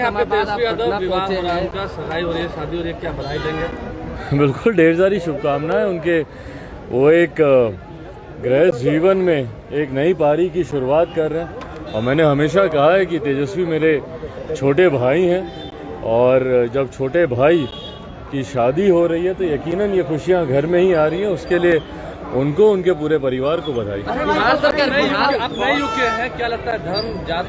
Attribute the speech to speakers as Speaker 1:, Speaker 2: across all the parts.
Speaker 1: समय बाद आप पटना पहुंचे हैं, उनका सगाई हो रही है, शादी हो रही है, क्या बधाई देंगे?
Speaker 2: बिल्कुल, ढेर सारी शुभकामनाएं उनके। वो एक गृहस्थ जीवन में एक नई पारी की शुरुआत कर रहे हैं और मैंने हमेशा कहा है कि तेजस्वी मेरे छोटे भाई हैं और जब छोटे भाई की शादी हो रही है तो यकीनन ये खुशियां घर में ही आ रही हैं। उसके लिए उनको, उनके पूरे परिवार को बधाई।
Speaker 1: आप नए युग के हैं, क्या लगता है धर्म जात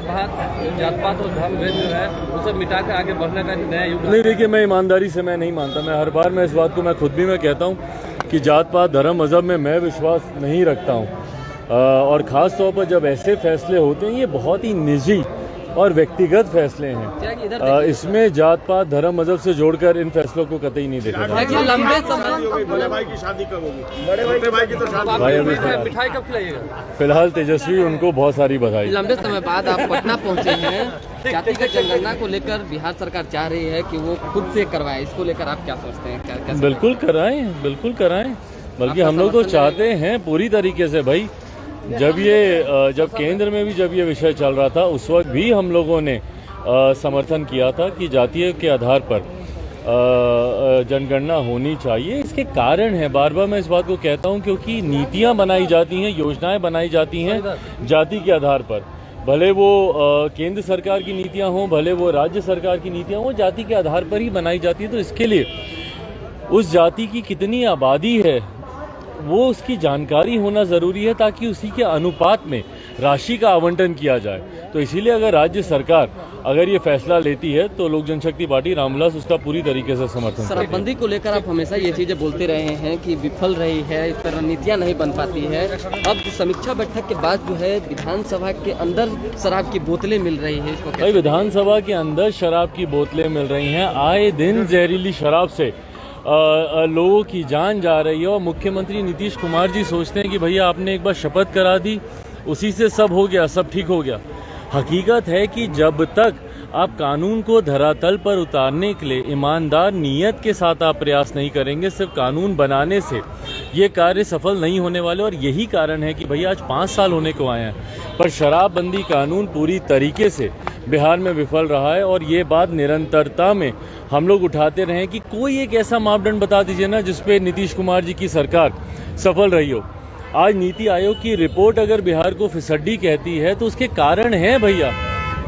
Speaker 1: पात और धर्म भेद जो है वो सब मिटा कर आगे बढ़ने का नया युग?
Speaker 2: नहीं, देखिए, मैं ईमानदारी से मैं नहीं मानता। मैं हर बार इस बात को मैं खुद भी मैं कहता हूँ कि जात पात धर्म मज़हब में मैं विश्वास नहीं रखता हूँ। और ख़ास तौर पर जब ऐसे फैसले होते हैं, ये बहुत ही निजी और व्यक्तिगत फैसले हैं। इसमें जात पात धर्म मजहब से जोड़कर इन फैसलों को कतई नहीं देखा जाता।
Speaker 1: लंबे समय
Speaker 3: बड़े भाई की शादी कब होगी? बड़े भाई की तो शादी
Speaker 2: भाई अभी
Speaker 1: मिठाई कब खिलाइएगा?
Speaker 2: फिलहाल तेजस्वी, उनको बहुत सारी बधाई।
Speaker 1: लंबे समय बाद आप पटना पहुंचे हैं, जातिगत जनगणना को लेकर बिहार सरकार चाह रही है कि वो खुद से करवाए, इसको लेकर आप क्या सोचते हैं?
Speaker 2: बिल्कुल कराएं, बिल्कुल कराएं, बल्कि हम लोग तो चाहते हैं पूरी तरीके से। भाई जब केंद्र में भी जब ये विषय चल रहा था उस वक्त भी हम लोगों ने समर्थन किया था कि जातीय के आधार पर जनगणना होनी चाहिए। इसके कारण है, बार बार मैं इस बात को कहता हूं, क्योंकि नीतियां बनाई जाती हैं, योजनाएं बनाई जाती हैं जाति के आधार पर। भले वो केंद्र सरकार की नीतियां हों, भले वो राज्य सरकार की नीतियां हों, जाति के आधार पर ही बनाई जाती है। तो इसके लिए उस जाति की कितनी आबादी है वो उसकी जानकारी होना ज़रूरी है, ताकि उसी के अनुपात में राशि का आवंटन किया जाए। तो इसीलिए अगर राज्य सरकार अगर ये फैसला लेती है तो लोक जनशक्ति पार्टी रामविलास उसका पूरी तरीके से समर्थन।
Speaker 1: शराबबंदी को लेकर आप हमेशा ये चीज़ें बोलते रहे हैं कि विफल रही है, इस तरह नीतियाँ नहीं बन पाती है। अब समीक्षा बैठक के बाद जो है विधानसभा के अंदर शराब की बोतलें मिल रही है, इसको
Speaker 2: भाई विधानसभा के अंदर शराब की बोतलें मिल रही हैं। आए दिन जहरीली शराब से लोगों की जान जा रही है और मुख्यमंत्री नीतीश कुमार जी सोचते हैं कि भैया आपने एक बार शपथ करा दी, उसी से सब हो गया, सब ठीक हो गया। हकीकत है कि जब तक आप कानून को धरातल पर उतारने के लिए ईमानदार नीयत के साथ आप प्रयास नहीं करेंगे, सिर्फ कानून बनाने से ये कार्य सफल नहीं होने वाले। और यही कारण है कि भैया आज 5 साल होने को आए हैं, पर शराबबंदी कानून पूरी तरीके से बिहार में विफल रहा है। और ये बात निरंतरता में हम लोग उठाते रहे कि कोई एक ऐसा मापदंड बता दीजिए ना जिसपे नीतीश कुमार जी की सरकार सफल रही हो। आज नीति आयोग की रिपोर्ट अगर बिहार को फिसड्डी कहती है तो उसके कारण है भैया,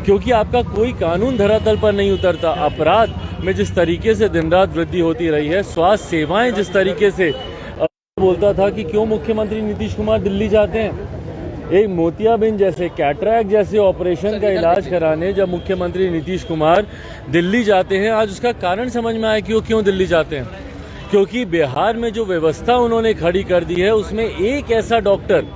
Speaker 2: क्योंकि आपका कोई कानून धरातल पर नहीं उतरता। अपराध में जिस तरीके से दिन रात वृद्धि होती रही है, स्वास्थ्य सेवाएं जिस तरीके से बोलता था कि क्यों मुख्यमंत्री नीतीश कुमार दिल्ली जाते हैं, एक मोतियाबिंद जैसे, कैटरैक्ट जैसे ऑपरेशन का इलाज कराने जब मुख्यमंत्री नीतीश कुमार दिल्ली जाते हैं, आज उसका कारण समझ में आया कि वो क्यों दिल्ली जाते हैं। क्योंकि बिहार में जो व्यवस्था उन्होंने खड़ी कर दी है उसमें एक ऐसा डॉक्टर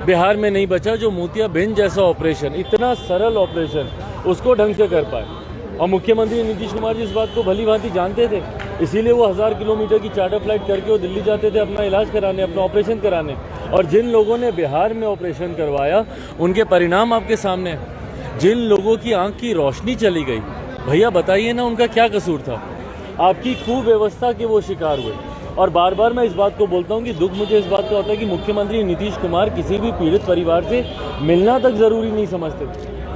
Speaker 2: बिहार में नहीं बचा जो मोतियाबिंद जैसा ऑपरेशन, इतना सरल ऑपरेशन, उसको ढंग से कर पाए। और मुख्यमंत्री नीतीश कुमार जी इस बात को भली भांति जानते थे, इसीलिए वो 1000 किलोमीटर की चार्टर फ्लाइट करके वो दिल्ली जाते थे अपना इलाज कराने, अपना ऑपरेशन कराने। और जिन लोगों ने बिहार में ऑपरेशन करवाया उनके परिणाम आपके सामने हैं। जिन लोगों की आंख की रोशनी चली गई, भैया बताइए ना उनका क्या कसूर था? आपकी कुव्यवस्था के वो शिकार हुए। और बार बार मैं इस बात को बोलता हूँ कि दुख मुझे इस बात का होता है कि मुख्यमंत्री नीतीश कुमार किसी भी पीड़ित परिवार से मिलना तक जरूरी नहीं समझते।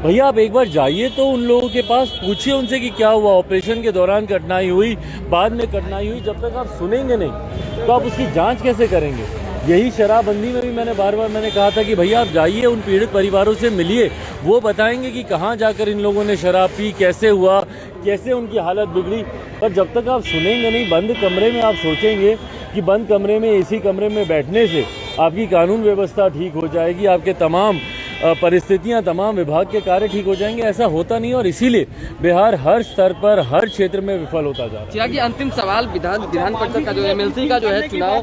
Speaker 2: भैया आप एक बार जाइए तो उन लोगों के पास, पूछिए उनसे कि क्या हुआ, ऑपरेशन के दौरान कठिनाई हुई, बाद में कठिनाई हुई। जब तक आप सुनेंगे नहीं तो आप उसकी जांच कैसे करेंगे? यही शराबबंदी में भी मैंने बार बार कहा था कि भैया आप जाइए उन पीड़ित परिवारों से मिलिए, वो बताएंगे कि कहाँ जाकर इन लोगों ने शराब पी, कैसे हुआ, कैसे उनकी हालत बिगड़ी। पर जब तक आप सुनेंगे नहीं, बंद कमरे में आप सोचेंगे कि बंद कमरे में, एसी कमरे में बैठने से आपकी कानून व्यवस्था ठीक हो जाएगी, आपके तमाम परिस्थितियां, तमाम विभाग के कार्य ठीक हो जाएंगे, ऐसा होता नहीं। और इसीलिए बिहार हर स्तर पर, हर क्षेत्र में विफल होता जा रहा है।
Speaker 1: अंतिम सवाल, विधान परिषद का जो एमएलसी का जो है चुनाव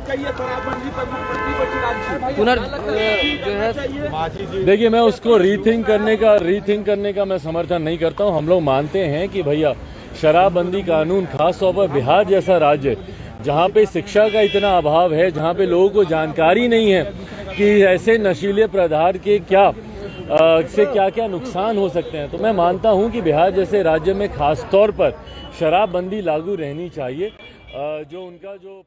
Speaker 1: जो है,
Speaker 2: देखिए मैं उसको रीथिंक करने का मैं समर्थन नहीं करता हूँ। हम लोग मानते हैं कि भैया शराबबंदी कानून, खास तौर पर बिहार जैसा राज्य जहाँ पे शिक्षा का इतना अभाव है, जहाँ पे लोगों को जानकारी नहीं है कि ऐसे नशीले पदार्थ के क्या क्या नुकसान हो सकते हैं, तो मैं मानता हूं कि बिहार जैसे राज्य में खास तौर पर शराबबंदी लागू रहनी चाहिए। जो उनका जो